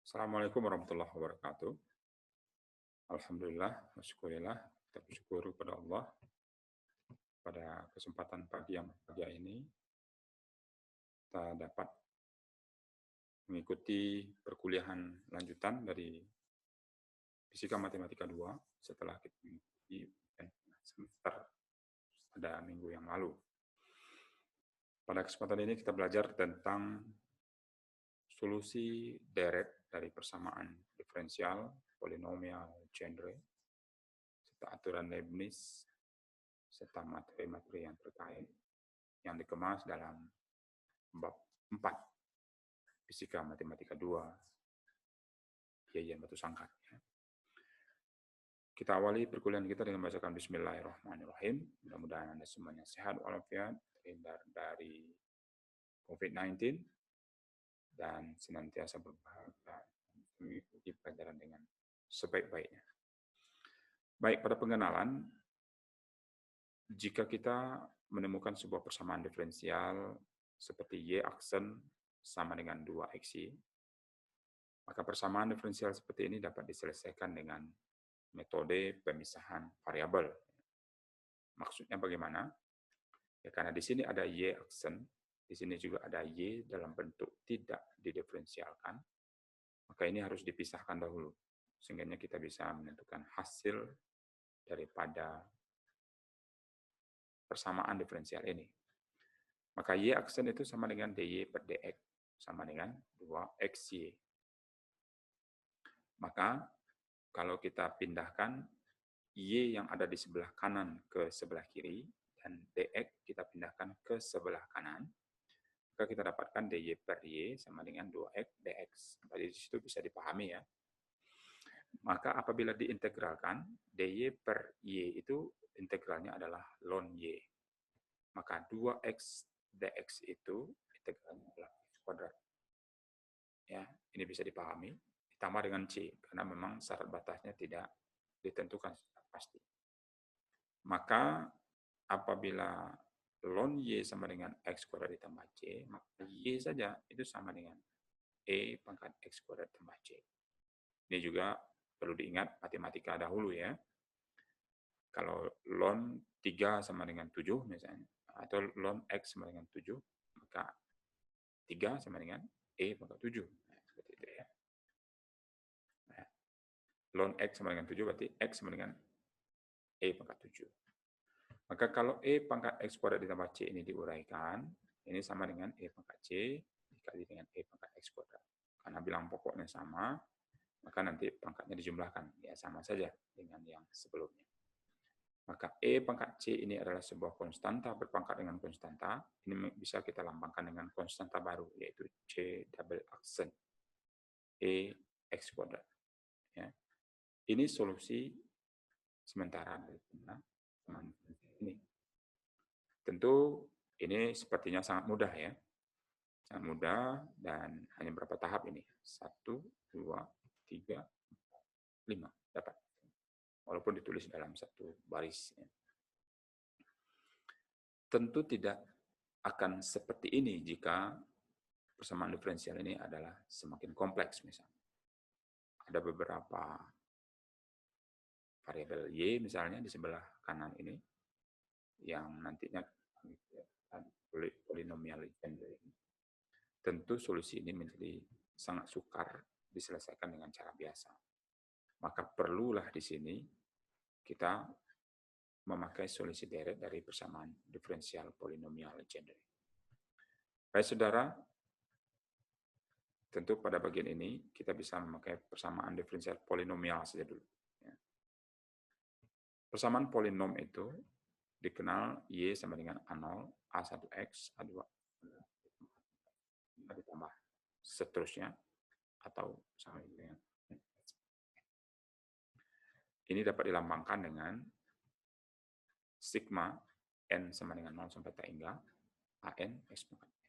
Assalamualaikum warahmatullahi wabarakatuh. Alhamdulillah, syukurillah, kita bersyukur kepada Allah pada kesempatan pagi yang berbahagia ini kita dapat mengikuti perkuliahan lanjutan dari Fisika Matematika 2 setelah kita mengikuti semester pada minggu yang lalu. Pada kesempatan ini kita belajar tentang solusi deret dari persamaan diferensial, polinomial, genre, serta aturan Leibniz, serta materi-materi yang terkait yang dikemas dalam bab 4 Fisika Matematika 2 Yayan Batu Sangkar. Kita awali perkuliahan kita dengan membacakan Bismillahirrahmanirrahim. Mudah-mudahan Anda semuanya sehat walafiat, terhindar dari COVID-19 dan senantiasa berbahagia mengikuti pelajaran dengan sebaik-baiknya. Baik, pada pengenalan, jika kita menemukan sebuah persamaan diferensial seperti Y aksen sama dengan 2XY, maka persamaan diferensial seperti ini dapat diselesaikan dengan metode pemisahan variabel. Maksudnya bagaimana? Ya, karena di sini ada Y aksen, di sini juga ada Y dalam bentuk tidak didiferensialkan, maka ini harus dipisahkan dahulu, sehingga kita bisa menentukan hasil daripada persamaan diferensial ini. Maka Y aksen itu sama dengan DY per DX, sama dengan 2XY. Maka kalau kita pindahkan Y yang ada di sebelah kanan ke sebelah kiri, dan DX kita pindahkan ke sebelah kanan, maka kita dapatkan DY per Y sama dengan 2X DX. Dari situ bisa dipahami ya. Maka apabila diintegralkan, DY per Y itu integralnya adalah ln Y. Maka 2X DX itu integralnya adalah X kuadrat. Ya, ini bisa dipahami. Ditambah dengan C, karena memang syarat batasnya tidak ditentukan pasti. Maka apabila ln Y sama dengan X kuadrat ditambah C, maka Y saja itu sama dengan E pangkat X kuadrat tambah C. Ini juga perlu diingat matematika dahulu ya. Kalau ln 3 sama dengan 7 misalnya, atau ln X sama dengan 7, maka 3 sama dengan E pangkat 7. Nah, seperti itu ya. Nah, ln X sama dengan 7 berarti X sama dengan E pangkat 7. Maka kalau E pangkat X kuadrat ditambah C ini diuraikan, ini sama dengan E pangkat C dikali dengan E pangkat X kuadrat. Karena bilang pokoknya sama, maka nanti pangkatnya dijumlahkan. Ya sama saja dengan yang sebelumnya. Maka E pangkat C ini adalah sebuah konstanta berpangkat dengan konstanta. Ini bisa kita lambangkan dengan konstanta baru, yaitu C double aksen E X kuadrat. Ya. Ini solusi sementara dari ini. Tentu ini sepertinya sangat mudah ya. Sangat mudah dan hanya berapa tahap ini? 1, 2, 3, 5. Dapat. Walaupun ditulis dalam satu baris. Ya. Tentu tidak akan seperti ini jika persamaan diferensial ini adalah semakin kompleks misalnya. Ada beberapa variabel Y misalnya di sebelah kanan ini yang nantinya polinomial genre. Tentu solusi ini menjadi sangat sukar diselesaikan dengan cara biasa. Maka perlulah di sini kita memakai solusi deret dari persamaan diferensial polinomial genre. Baik saudara, tentu pada bagian ini kita bisa memakai persamaan diferensial polinomial saja dulu. Persamaan polinom itu dikenal Y sama dengan A0, A1X, A2, ditambah seterusnya, atau sama dengan ini dapat dilambangkan dengan sigma n sama dengan 0 sampai tak hingga an x pangkat n.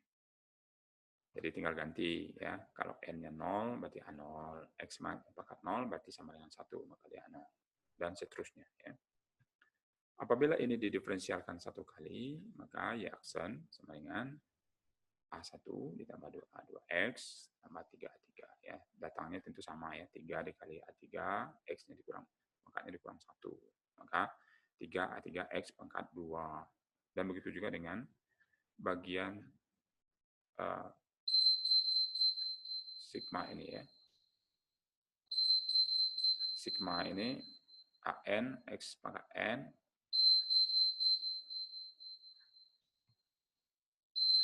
Jadi tinggal ganti ya, kalau n-nya 0 berarti a0, x pangkat 0 berarti sama dengan 1, maka dia a0, dan seterusnya ya. Apabila ini didiferensialkan satu kali, maka y aksen sama dengan A1 ditambah 2A2X tambah 3A3 ya. datangnya tentu sama ya, 3 dikali A3, X-nya dikurang, pangkatnya dikurang 1. Maka 3A3 X pangkat 2. Dan begitu juga dengan bagian sigma ini ya. Sigma ini AN X pangkat N.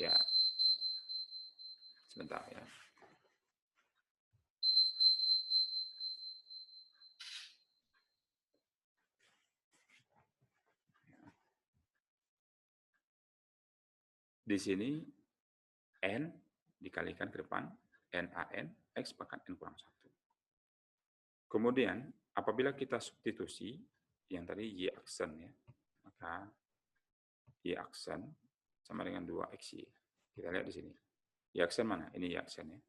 Ya, sebentar ya. Di sini N dikalikan ke depan, NaN, X pangkat N kurang 1. Kemudian, apabila kita substitusi, yang tadi Y aksen ya, maka Y aksen sama dengan 2XY. Kita lihat di sini. Y aksen mana? Ini Y aksen ya.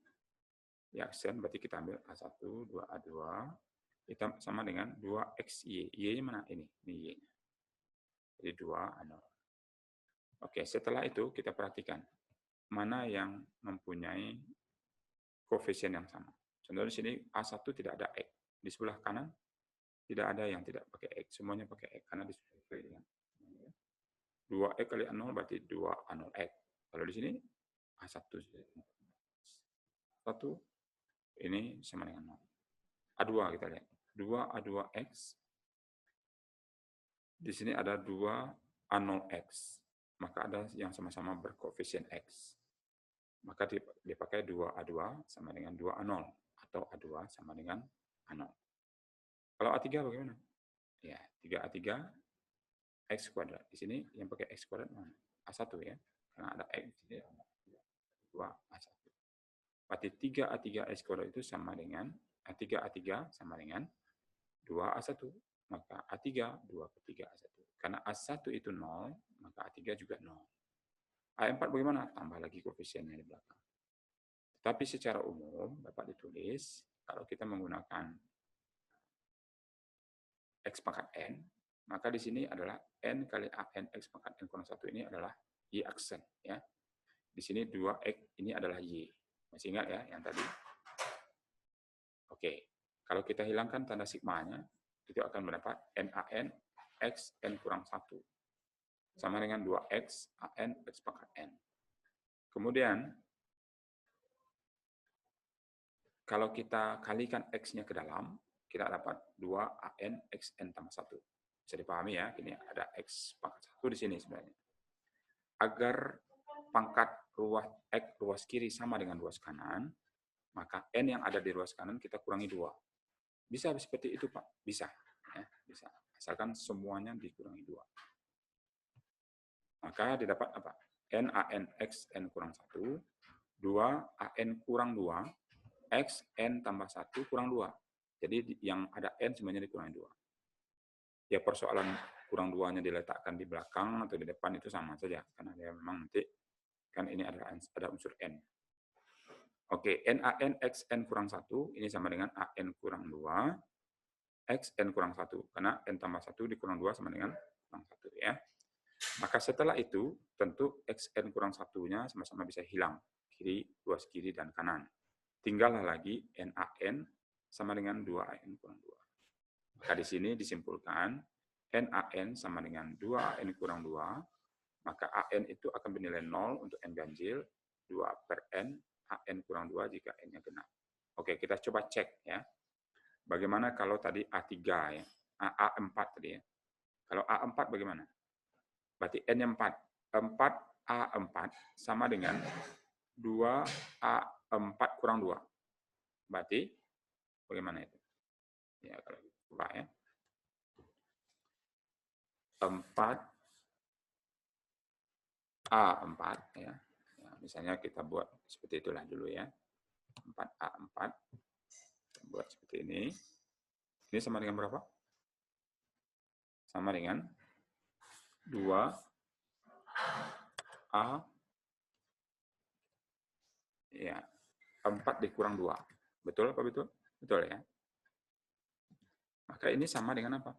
Y aksen berarti kita ambil A1, 2A2, kita sama dengan 2XY. Y-nya mana? Ini Y. Jadi 2A0. Oke, setelah itu kita perhatikan mana yang mempunyai koefisien yang sama. Contohnya di sini A1 tidak ada X. Di sebelah kanan tidak ada yang tidak pakai X. Semuanya pakai X karena disesuaikan dengan 2X kali A0 berarti 2A0X. Kalau di sini A1 ini sama dengan 0. A2 kita lihat. 2A2X. Di sini ada 2A0X. Maka ada yang sama-sama berkoefisien X. Maka dipakai 2A2 sama dengan 2A0. Atau A2 sama dengan A0. Kalau A3 bagaimana? Ya, 3A3 X kuadrat. Di sini yang pakai X kuadrat mana? A1 ya. Karena ada X di sini. 2A1. Berarti 3A3 X kuadrat itu sama dengan 3A3 sama dengan 2A1. Maka A3 2 per 3A1. Karena A1 itu 0, maka A3 juga 0. A4 bagaimana? Tambah lagi koefisiennya di belakang. Tapi secara umum dapat ditulis kalau kita menggunakan X pangkat N, maka di sini adalah N kali AN X pangkat N kurang 1 ini adalah Y aksen. Ya. Di sini 2X ini adalah Y. Masih ingat ya yang tadi? Oke. Kalau kita hilangkan tanda sigmanya, itu akan mendapat NaN X N kurang 1. Sama dengan 2X AN X pangkat N. Kemudian, kalau kita kalikan X-nya ke dalam, kita dapat 2AN XN tambah 1. Bisa dipahami ya, ini ada X pangkat 1 di sini sebenarnya. Agar pangkat ruas kiri sama dengan ruas kanan, maka N yang ada di ruas kanan kita kurangi 2. Bisa seperti itu, Pak? Bisa. Ya, bisa. Asalkan semuanya dikurangi 2. Maka didapat apa? NaN XN kurang 1, 2AN kurang 2, XN tambah 1 kurang 2. Jadi yang ada N semuanya dikurangi 2. Ya persoalan kurang 2-nya diletakkan di belakang atau di depan itu sama saja. Karena dia memang nanti, kan ini ada unsur N. Oke, NaN XN kurang 1, ini sama dengan AN kurang 2, XN kurang 1. Karena N tambah 1 dikurang 2 sama dengan kurang 1 ya. Maka setelah itu, tentu XN kurang 1-nya sama-sama bisa hilang. Ruas kiri dan kanan. Tinggallah lagi NaN sama dengan 2AN kurang 2. Maka di sini disimpulkan NaN sama dengan 2AN kurang 2, maka AN itu akan bernilai 0 untuk N ganjil, 2 per N, AN kurang 2 jika N-nya genap. Oke, kita coba cek ya. Bagaimana kalau tadi A3 ya, A4 tadi ya. Kalau A4 bagaimana? Berarti N-nya 4. 4A4 sama dengan 2A4 kurang 2. Berarti bagaimana itu? Ya, kalau coba ya. 4A4 ya. Ya. Misalnya kita buat seperti itulah dulu ya. 4A4. Kita buat seperti ini. Ini sama dengan berapa? Sama dengan 2A ya. 4 dikurang 2. Betul apa betul? Betul ya. Maka ini sama dengan apa?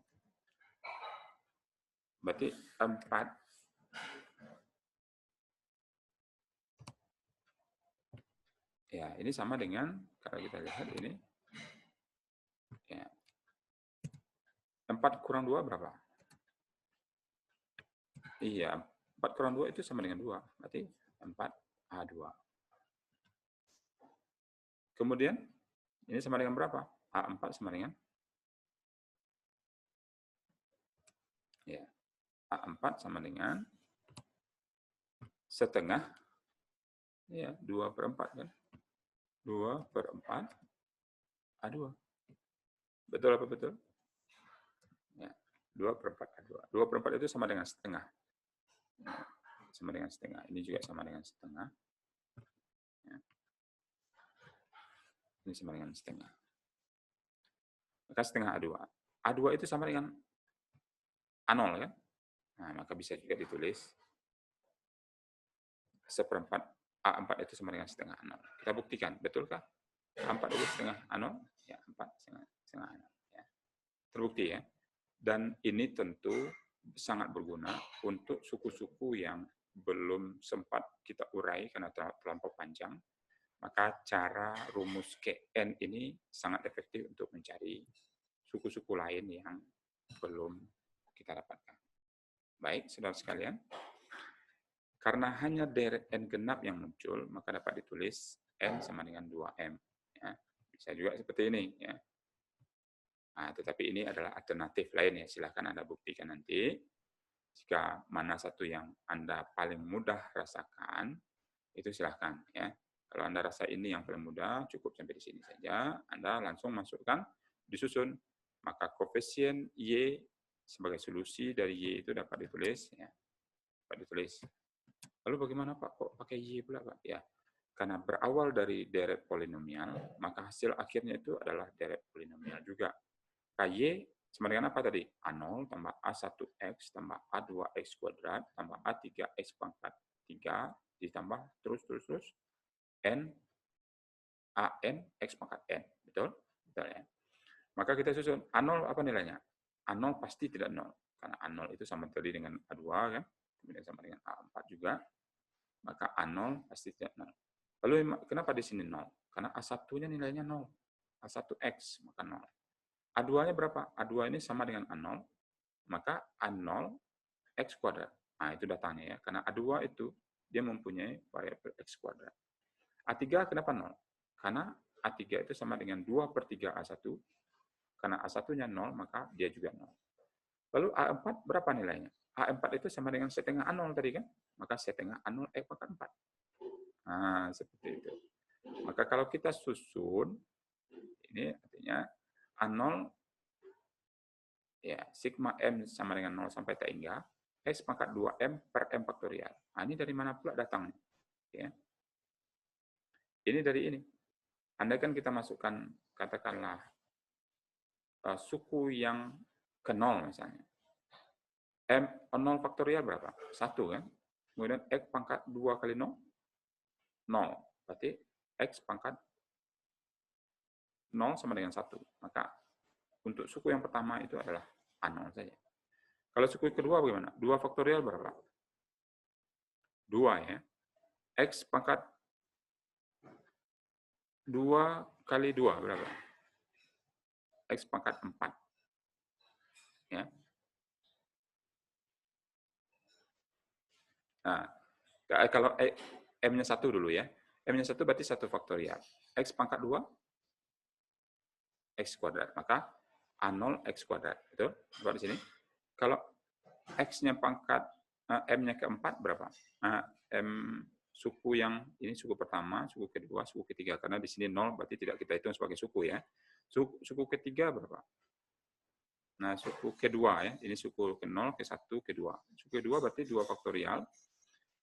Berarti 4 Ya, ini sama dengan, kalau kita lihat ini, ya, 4 kurang 2 berapa? Iya, 4 kurang 2 itu sama dengan 2, berarti 4A2. Kemudian, ini sama dengan berapa? A4 sama dengan, ya, A4 sama dengan setengah, ya, 2/4 kan? 2/4 A2. Betul apa betul? Ya, 2/4 A2. 2/4 itu sama dengan setengah. Ya, sama dengan setengah. Ini juga sama dengan setengah. Ya, ini sama dengan setengah. Maka setengah A2. A2 itu sama dengan A0 kan? Nah, maka bisa juga ditulis seperempat A4 itu sama dengan setengah A0. Kita buktikan, betulkah? A4 itu setengah A0? Ya, 4 setengah A0. Ya. Terbukti ya. Dan ini tentu sangat berguna untuk suku-suku yang belum sempat kita urai karena terlampau panjang. Maka cara rumus KN ini sangat efektif untuk mencari suku-suku lain yang belum kita dapatkan. Baik, saudara sekalian. Karena hanya deret N genap yang muncul, maka dapat ditulis N sama dengan 2M. Ya. Bisa juga seperti ini. Ya. Nah, tetapi ini adalah alternatif lain ya. Silahkan Anda buktikan nanti. Jika mana satu yang Anda paling mudah rasakan, itu silahkan. Ya. Kalau Anda rasa ini yang paling mudah, cukup sampai di sini saja. Anda langsung masukkan, disusun. Maka koefisien Y sebagai solusi dari Y itu dapat ditulis. Ya. Dapat ditulis. Lalu bagaimana Pak? Kok pakai Y pula Pak? Ya, karena berawal dari deret polinomial, maka hasil akhirnya itu adalah deret polinomial juga. KY sama dengan apa tadi? A0 tambah A1X tambah A2X kuadrat tambah A3X pangkat 3 ditambah terus N AN X pangkat N. Betul? Betul ya. Maka kita susun A0 apa nilainya? A0 pasti tidak 0. Karena A0 itu sama tadi dengan A2 kan? Kemudian sama dengan A4 juga. Maka A0 pasti tidak 0. Lalu kenapa di sini 0? Karena A1-nya nilainya 0. A1X maka 0. A2-nya berapa? A2 ini sama dengan A0, maka A0 X kuadrat. Nah, itu datangnya ya. Karena A2 itu dia mempunyai variabel X kuadrat. A3 kenapa 0? Karena A3 itu sama dengan 2/3 A1. Karena A1-nya 0, maka dia juga 0. Lalu A4 berapa nilainya? A4 itu sama dengan setengah A0 tadi kan? Maka setengah A0 X pangkat 4. Nah, seperti itu. Maka kalau kita susun, ini artinya A0, ya, sigma M sama dengan 0 sampai tak hingga, X pangkat 2M per M faktorial. Nah, ini dari mana pula datangnya? Ya. Ini dari ini. Andai kan kita masukkan, katakanlah, suku yang ke 0 misalnya. M 0 faktorial berapa? 1 kan? Kemudian X pangkat 2 kali 0, 0. Berarti X pangkat 0 sama dengan 1. Maka untuk suku yang pertama itu adalah A0 saja. Kalau suku kedua bagaimana? 2 faktorial berapa? 2 ya. X pangkat 2 kali 2 berapa? X pangkat 4. Ya. Nah, kalau M-nya 1 dulu ya. M-nya 1 berarti 1 faktorial. X pangkat 2, X kuadrat. Maka A0 X kuadrat. Betul? Coba di sini. Kalau X-nya pangkat, M-nya keempat berapa? M suku yang, ini suku pertama, suku kedua, suku ketiga. Karena di sini 0 berarti tidak kita hitung sebagai suku ya. Suku ketiga berapa? Nah, suku kedua ya. Ini suku ke-0, ke-1, ke-2. Suku kedua berarti 2 faktorial.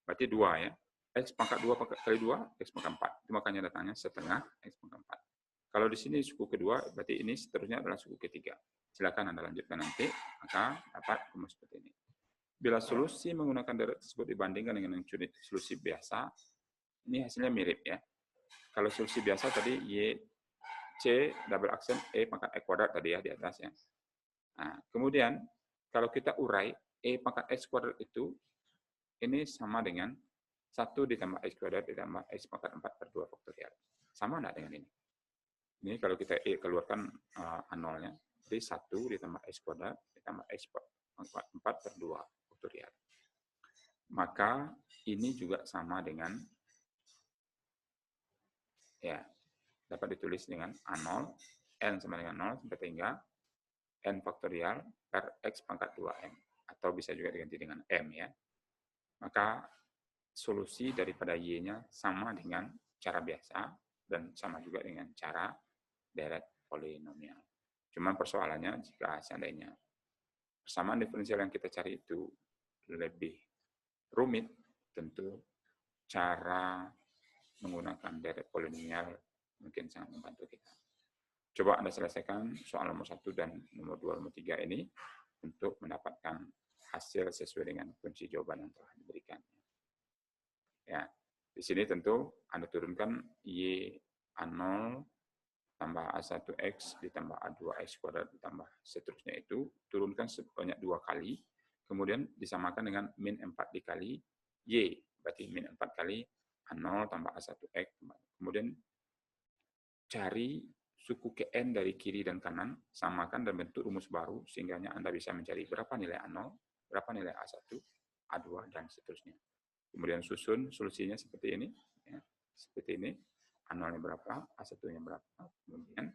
Berarti 2 ya. X pangkat 2 kali 2, X pangkat 4. Itu makanya datangnya setengah X pangkat 4. Kalau di sini suku kedua, berarti ini seterusnya adalah suku ketiga. Silakan Anda lanjutkan nanti, maka dapat rumus seperti ini. Bila solusi menggunakan deret tersebut dibandingkan dengan solusi biasa, ini hasilnya mirip ya. Kalau solusi biasa tadi Y, C, double aksen, E pangkat X kuadrat tadi ya di atas ya. Nah, kemudian kalau kita urai, E pangkat X kuadrat itu, ini sama dengan 1 ditambah X kuadrat ditambah X pangkat 4 per 2 faktorial. Sama enggak dengan ini? Ini kalau kita keluarkan A0-nya, jadi 1 ditambah X kuadrat ditambah X 4 per 2 faktorial. Maka ini juga sama dengan, ya, dapat ditulis dengan A0, N sama dengan 0, sampai hingga N faktorial per X pangkat 2M. Atau bisa juga diganti dengan M, ya. Maka solusi daripada Y-nya sama dengan cara biasa, dan sama juga dengan cara deret polinomial. Cuman persoalannya jika seandainya persamaan diferensial yang kita cari itu lebih rumit, tentu cara menggunakan deret polinomial mungkin sangat membantu kita. Coba Anda selesaikan soal nomor 1 dan nomor 2, nomor 3 ini untuk mendapatkan hasil sesuai dengan kunci jawaban yang telah diberikan. Ya, di sini tentu Anda turunkan Y A0 tambah A1X ditambah A2X kuadrat ditambah seterusnya itu, turunkan sebanyak 2 kali, kemudian disamakan dengan min 4 dikali Y, berarti min 4 kali A0 tambah A1X, kemudian cari suku Kn dari kiri dan kanan, samakan dan bentuk rumus baru, sehingga Anda bisa mencari berapa nilai A0, berapa nilai A1, A2, dan seterusnya. Kemudian susun solusinya seperti ini, ya, seperti ini, A0-nya berapa, A1-nya berapa, kemudian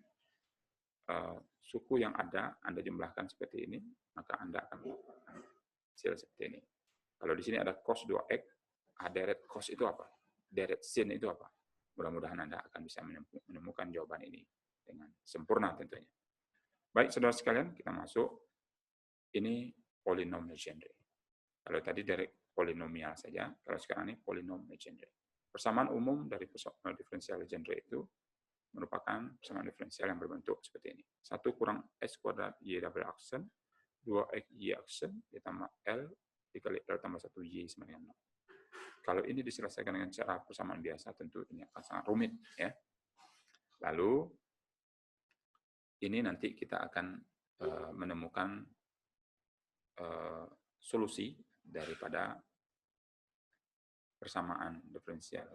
suku yang ada Anda jumlahkan seperti ini, maka Anda akan mendapatkan hasil seperti ini. Kalau di sini ada cos 2x, deret cos itu apa? Deret sin itu apa? Mudah-mudahan Anda akan bisa menemukan jawaban ini dengan sempurna tentunya. Baik, saudara sekalian, kita masuk. Ini polinom Legendre. Kalau tadi dari polinomial saja, kalau sekarang ini polinom Legendre. Persamaan umum dari diferensial Legendre itu merupakan persamaan diferensial yang berbentuk seperti ini. 1 kurang S kuadrat Y double aksen, 2X Y aksen, ditambah L, dikali L tambah 1 Y sama dengan 0. Kalau ini diselesaikan dengan cara persamaan biasa, tentu ini akan sangat rumit, ya. Lalu, ini nanti kita akan menemukan solusi daripada persamaan diferensial.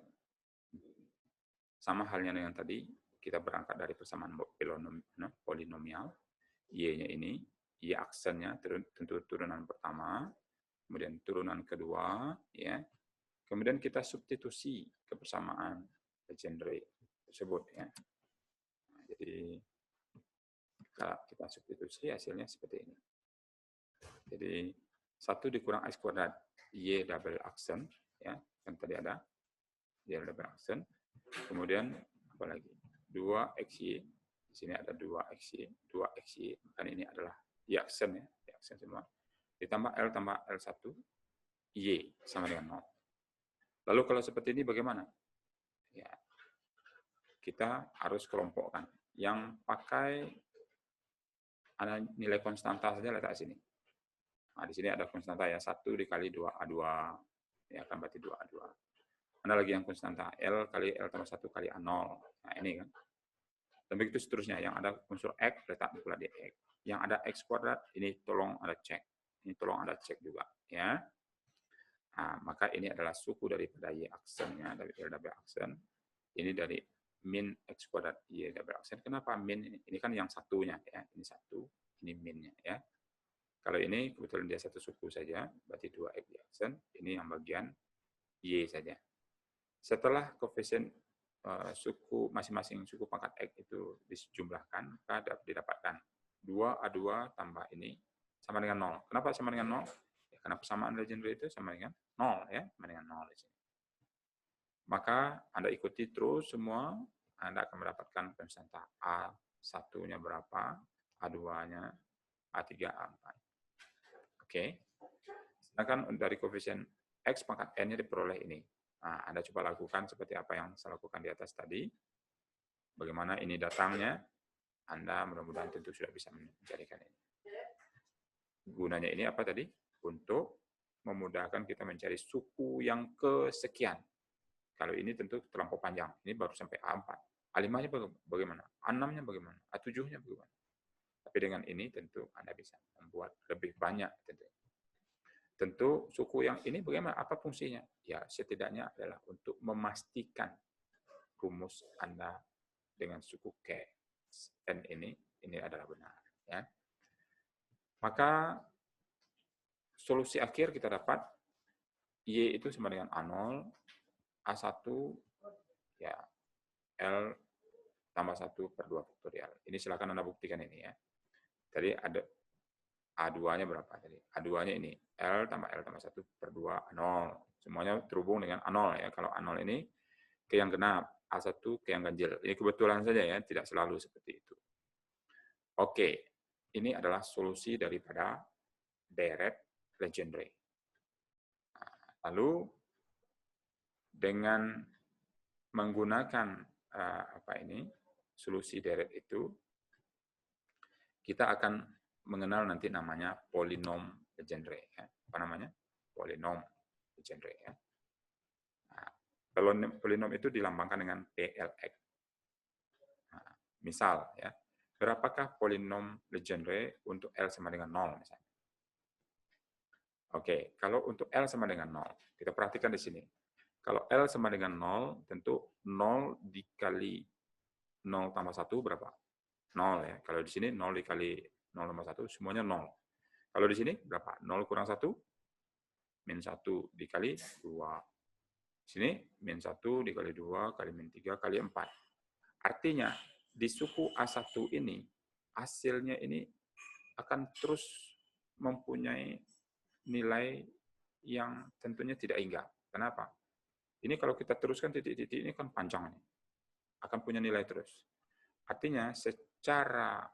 Sama halnya dengan tadi, kita berangkat dari persamaan polinomial, Y-nya ini, Y aksennya tentu turunan pertama, kemudian turunan kedua, ya. Kemudian kita substitusi ke persamaan Legendre tersebut, ya. Nah, jadi kalau kita substitusi hasilnya seperti ini. Jadi 1 dikurang X kuadrat Y double aksen, ya, kan tadi ada Y double aksen. Kemudian apa lagi? 2XY, di sini ada 2XY, kan ini adalah Y aksen, ya, Y aksen semua. Ditambah L tambah L1, Y sama dengan 0. Lalu kalau seperti ini bagaimana? Ya, kita harus kelompokkan. Yang pakai ada nilai konstanta saja letak sini. Nah, di sini ada konstanta ya, 1 dikali 2A2, ya kan berarti 2A2. Ada lagi yang konstanta, L kali L tambah 1 kali A0. Nah, ini kan. Dan begitu seterusnya, yang ada unsur X, letak pula di X. Yang ada X kuadrat, ini tolong ada cek. Ini tolong ada cek juga, ya. Nah, maka ini adalah suku daripada Y aksennya, dari L double aksen. Ini dari min X kuadrat Y double aksen. Kenapa min ini? Ini kan yang satunya, ya. Ini 1, ini minnya, ya. Kalau ini kebetulan dia satu suku saja, berarti 2X Y aksen. Ini yang bagian Y saja. Setelah koefisien suku masing-masing suku pangkat X itu dijumlahkan, maka didapatkan 2A2 tambah ini sama dengan 0. Kenapa sama dengan 0? Ya, karena persamaan Legendre itu sama dengan 0, ya, sama dengan 0 di sini. Maka Anda ikuti terus semua, Anda akan mendapatkan konstanta A1-nya berapa, A2-nya, A3, A4. Oke. Sedangkan dari koefisien X pangkat N-nya diperoleh ini. Nah, Anda coba lakukan seperti apa yang saya lakukan di atas tadi. Bagaimana ini datangnya, Anda mudah-mudahan tentu sudah bisa mencarikan ini. Gunanya ini apa tadi? Untuk memudahkan kita mencari suku yang kesekian. Kalau ini tentu terlampau panjang. Ini baru sampai A4. A5-nya bagaimana? A6-nya bagaimana? A7-nya bagaimana? Tapi dengan ini tentu Anda bisa membuat lebih banyak. Tentu suku yang ini bagaimana? Apa fungsinya? Ya, setidaknya adalah untuk memastikan rumus Anda dengan suku K N ini adalah benar. Ya. Maka solusi akhir kita dapat Y itu sama dengan A0, A1 ya L tambah 1 per 2 faktorial. Ini silakan Anda buktikan ini ya. Tadi ada A2-nya berapa tadi? A2-nya ini L tambah 1 per 2 A0. Semuanya terhubung dengan A0 ya. Kalau A0 ini ke yang genap, A1 ke yang ganjil. Ini kebetulan saja ya, tidak selalu seperti itu. Oke, ini adalah solusi daripada Dirac-Legendre. Lalu dengan menggunakan solusi Dirac itu, kita akan mengenal nanti namanya polinom Legendre. Ya. Apa namanya? Polinom Legendre. Ya. Nah, polinom itu dilambangkan dengan PLX. Nah, misal, ya, berapakah polinom Legendre untuk L sama dengan 0 misalnya? Oke, kalau untuk L sama dengan 0, kita perhatikan di sini. Kalau L sama dengan 0, tentu 0 dikali 0 tambah 1 berapa? 0 ya. Kalau di sini 0 dikali 0 tambah 1, semuanya 0. Kalau di sini berapa? 0 kurang 1? Min 1 dikali 2. Di sini min 1 dikali 2 kali min 3 kali 4. Artinya, di suku A1 ini, hasilnya ini akan terus mempunyai nilai yang tentunya tidak hingga. Kenapa? Ini kalau kita teruskan titik-titik ini kan panjang nih. Akan punya nilai terus. Artinya secara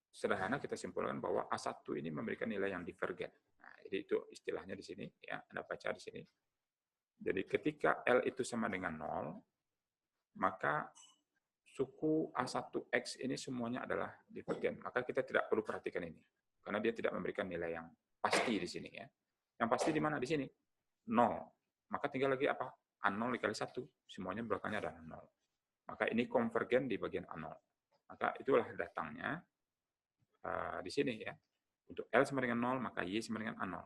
sederhana kita simpulkan bahwa A1 ini memberikan nilai yang divergen. Nah, jadi itu istilahnya di sini ya, Anda baca di sini. Jadi ketika L itu sama dengan 0, maka suku A1X ini semuanya adalah divergen. Maka kita tidak perlu perhatikan ini. Karena dia tidak memberikan nilai yang pasti di sini ya. Yang pasti di mana? Di sini. 0. Maka tinggal lagi apa? A0 dikali 1. Semuanya belakangnya adalah 0. Maka ini konvergen di bagian A0. Maka itulah datangnya di sini ya. Untuk L sama dengan 0, maka Y sama dengan A0.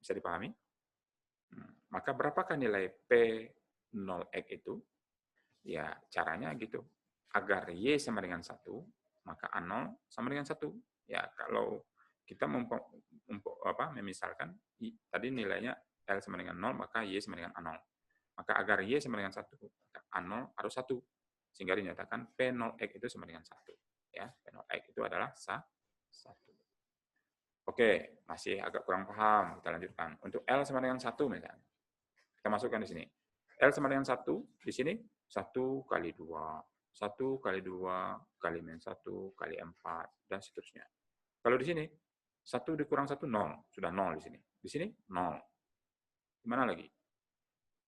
Bisa dipahami? Maka berapakah nilai P0X itu? Ya, caranya gitu. Agar Y sama dengan 1, maka A0 sama dengan 1. Ya, kalau kita memisalkan, tadi nilainya L sama dengan 0, maka Y sama dengan A0. Maka agar Y sama dengan 1, maka A0 harus 1. Sehingga dinyatakan P0X itu sama dengan 1. Ya, P0X itu adalah 1. Oke, masih agak kurang paham. Kita lanjutkan. Untuk L sama dengan 1 misalnya. Kita masukkan di sini. L sama dengan 1, di sini 1 kali 2, 1 kali 2 kali min 1 kali 4, dan seterusnya. Kalau di sini, 1 dikurang 1, 0. Sudah 0 di sini. Di sini, 0. Gimana lagi?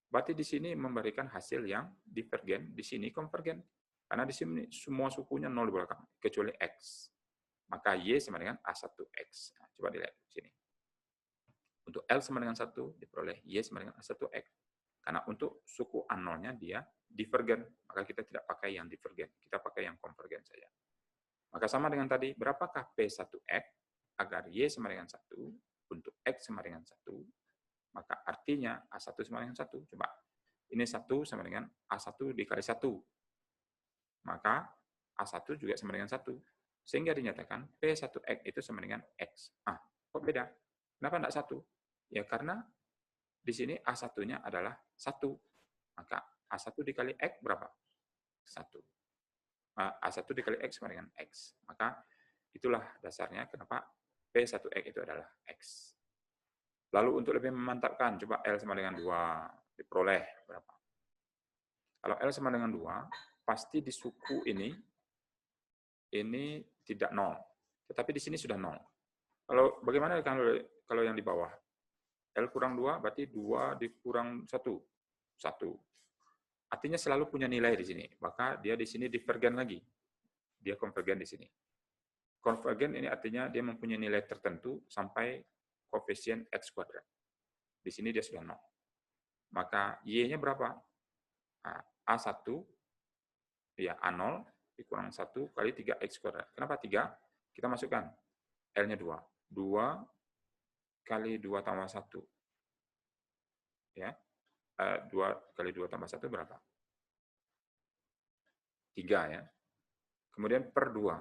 Berarti di sini memberikan hasil yang divergen, di sini konvergen. Karena di sini semua sukunya 0 di belakang, kecuali X. Maka Y sama dengan A1X. Nah, coba dilihat di sini. Untuk L sama dengan 1, diperoleh Y sama dengan A1X. Karena untuk suku A0-nya dia divergen, maka kita tidak pakai yang divergen, kita pakai yang konvergen saja. Maka sama dengan tadi, berapakah P1X agar Y sama dengan 1, untuk X sama dengan 1, maka artinya A1 sama dengan 1. Coba, ini 1 sama dengan A1 dikali 1. Maka A1 juga sama dengan 1. Sehingga dinyatakan P1X itu sama dengan X. Kok beda? Kenapa tidak 1? Ya karena di sini A1-nya adalah 1. Maka A1 dikali X berapa? 1. A1 dikali X sama dengan X. Maka itulah dasarnya kenapa P1X itu adalah X. Lalu untuk lebih memantapkan, coba L sama dengan 2. Diperoleh berapa? Kalau L sama dengan 2, pasti di suku ini tidak 0. Tetapi di sini sudah 0. Kalau bagaimana kalau yang di bawah? L kurang 2 berarti 2 dikurang 1. 1. Artinya selalu punya nilai di sini. Maka dia di sini divergen lagi. Dia konvergen di sini. Konvergen ini artinya dia mempunyai nilai tertentu sampai koefisien X kuadrat. Di sini dia sudah 0. Maka Y-nya berapa? A1 ya A0 dikurang 1 kali 3X kuadrat. Kenapa 3? Kita masukkan L-nya 2. 2 kali 2 tambah 1. Ya. 2 kali 2 tambah 1 berapa? 3 ya. Kemudian per 2.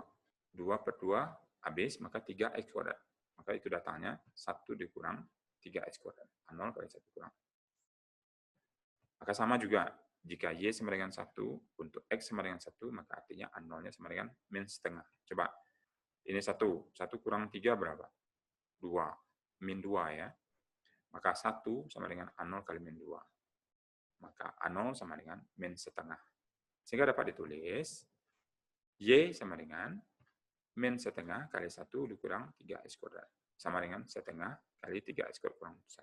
2 per 2 habis, maka 3x kuadrat. Maka itu datangnya 1 dikurang 3x kuadrat. 0 kali 1 kurang. Maka sama juga, jika Y sama dengan 1, untuk X sama dengan 1, maka artinya A0-nya sama dengan min setengah. Coba, ini 1 kurang 3 berapa? 2, min 2 ya. Maka 1 sama dengan A0 kali min 2. Maka A0 sama dengan min setengah. Sehingga dapat ditulis, Y sama dengan min setengah kali 1 dikurang 3x kuadrat. Sama dengan setengah kali 3x kuadrat kurang 1.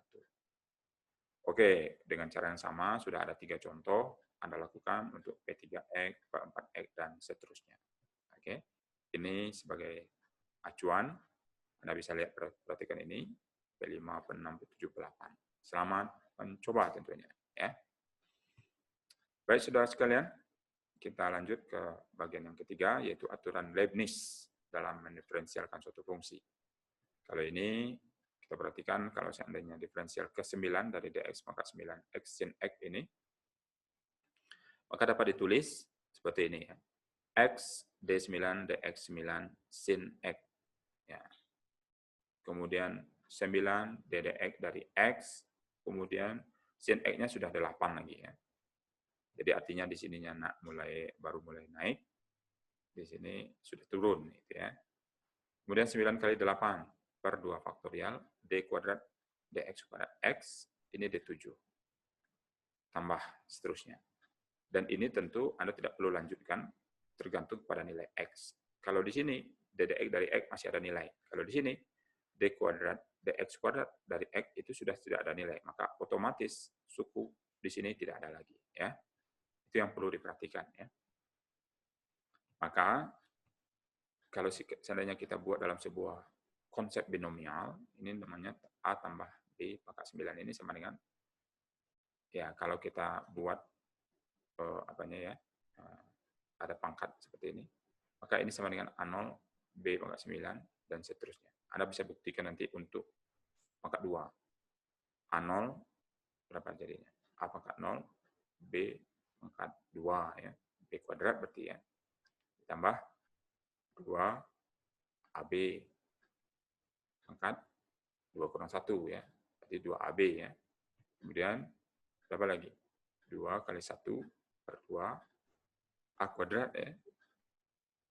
Oke, dengan cara yang sama, sudah ada 3 contoh Anda lakukan untuk P3X, P4X, dan seterusnya. Oke, ini sebagai acuan, Anda bisa lihat perhatikan ini, P5, P6, P7, P8. Selamat mencoba tentunya. Ya. Baik, saudara sekalian, kita lanjut ke bagian yang ketiga, yaitu aturan Leibniz dalam mendiferensialkan suatu fungsi. Kalau ini, kita perhatikan kalau seandainya diferensial ke-9 dari dx pangkat 9x sin x ini, maka dapat ditulis seperti ini ya. X d9 dx9 sin x. Ya. Kemudian 9 ddx dari x, kemudian sin x-nya sudah 8 lagi ya. Jadi artinya di sininya baru mulai naik, di sini sudah turun gitu ya. Kemudian 9 kali 8 per 2 faktorial d kuadrat dx kuadrat x, ini d7. Tambah seterusnya. Dan ini tentu Anda tidak perlu lanjutkan, tergantung pada nilai x. Kalau di sini ddx dari x masih ada nilai. Kalau di sini d kuadrat dx kuadrat dari x itu sudah tidak ada nilai, maka otomatis suku di sini tidak ada lagi ya. Itu yang perlu diperhatikan ya. Maka kalau seandainya kita buat dalam sebuah konsep binomial, ini namanya A tambah B pangkat 9 ini sama dengan, ya kalau kita buat ada pangkat seperti ini, maka ini sama dengan A0, B pangkat 9, dan seterusnya. Anda bisa buktikan nanti untuk pangkat 2. A0 berapa jadinya? A pangkat 0, B pangkat 2 ya. B kuadrat berarti ya. Ditambah 2 AB pangkat 2 kurang 1 ya. Berarti 2AB ya. Kemudian berapa lagi? 2 kali 1 per 2 A kuadrat ya.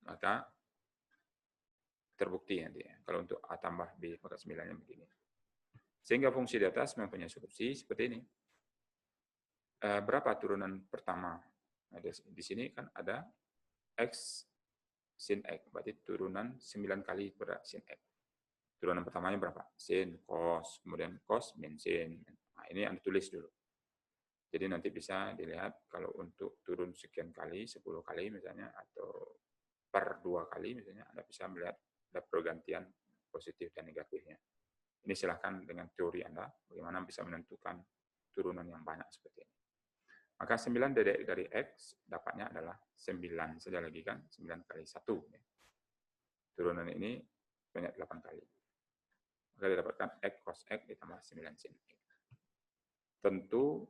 Maka terbukti nanti ya. Kalau untuk A tambah B pangkat 9-nya begini. Sehingga fungsi di atas mempunyai solusi seperti ini. Berapa turunan pertama? Nah, di sini kan ada X sin X. Berarti turunan 9 kali pada sin X. Turunan pertamanya berapa? Sin, cos, kemudian cos, min, sin. Nah, ini Anda tulis dulu. Jadi nanti bisa dilihat kalau untuk turun sekian kali, 10 kali misalnya, atau per 2 kali misalnya, Anda bisa melihat ada pergantian positif dan negatifnya. Ini silahkan dengan teori Anda, bagaimana bisa menentukan turunan yang banyak seperti ini. Maka 9 dari X dapatnya adalah 9 saja lagi kan, 9 kali 1. Turunan ini banyak 8 kali. Maka didapatkan X cos X ditambah 9 sin X. Tentu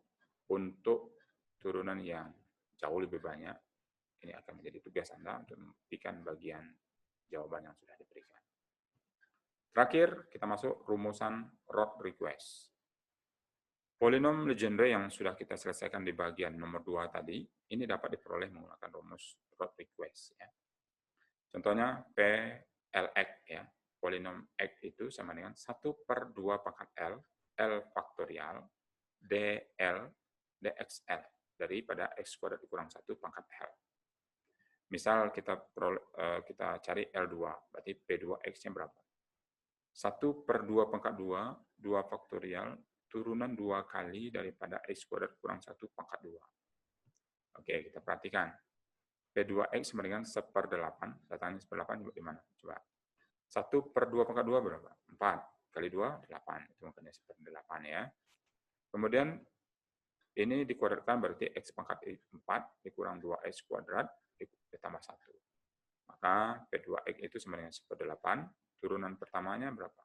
untuk turunan yang jauh lebih banyak, ini akan menjadi tugas Anda untuk membuktikan bagian jawaban yang sudah diberikan. Terakhir, kita masuk rumusan Roth request. Polinom Legendre yang sudah kita selesaikan di bagian nomor 2 tadi, ini dapat diperoleh menggunakan rumus Roth request. Ya. Contohnya PLX, ya. Polinom X itu sama dengan 1 per 2 pangkat L faktorial, DL, DXL, daripada X kuadrat dikurang 1 pangkat L. Misal kita cari L2, berarti P2X-nya berapa? 1 per 2 pangkat 2, 2 faktorial, turunan 2 kali daripada X kuadrat kurang 1 pangkat 2. Oke, kita perhatikan. P2X sama dengan 1/8. Datangnya 1/8 di mana? Coba. 1 per 2 pangkat 2 berapa? 4. Kali 2, 8. Itu makanya 1/8 ya. Kemudian, ini dikuadratkan berarti X pangkat 4 dikurang 2X kuadrat ditambah 1. Maka P2X itu sama dengan 1/8. Turunan pertamanya berapa?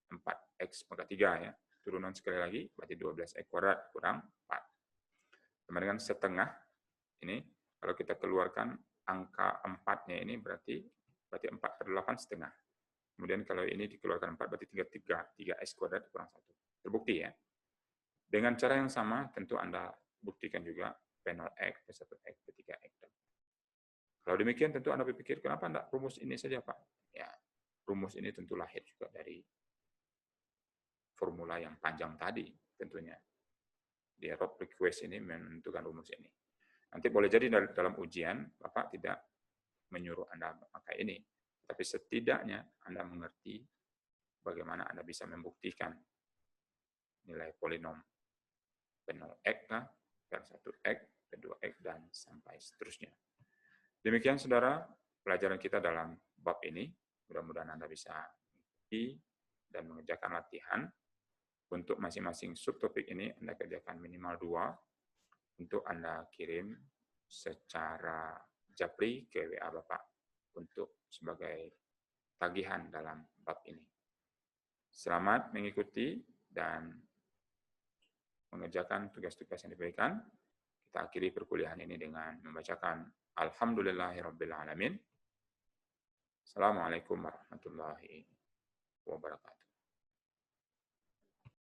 4X pangkat 3 ya. turunan sekali lagi, berarti 12X kuadrat kurang 4. Sama dengan setengah, ini kalau kita keluarkan angka 4-nya ini berarti 4 per 8 setengah. Kemudian kalau ini dikeluarkan 4 berarti 3X kuadrat kurang 1. Terbukti ya. Dengan cara yang sama tentu Anda buktikan juga P0X, P1X, P3X. Kalau demikian tentu Anda berpikir, kenapa Anda rumus ini saja Pak? Ya, rumus ini tentu lahir juga dari formula yang panjang tadi tentunya. Di rote request ini menentukan rumus ini. Nanti boleh jadi dalam ujian Bapak tidak menyuruh Anda memakai ini, tapi setidaknya Anda mengerti bagaimana Anda bisa membuktikan nilai polinom P0X, P1X, P2X, dan sampai seterusnya. Demikian saudara, pelajaran kita dalam bab ini. Mudah-mudahan Anda bisa mengikuti dan mengerjakan latihan. Untuk masing-masing subtopik ini Anda kerjakan minimal 2 untuk Anda kirim secara japri ke WA Bapak untuk sebagai tagihan dalam bab ini. Selamat mengikuti dan mengerjakan tugas-tugas yang diberikan. Kita akhiri perkuliahan ini dengan membacakan Alhamdulillahirabbil alamin. Assalamualaikum warahmatullahi wabarakatuh.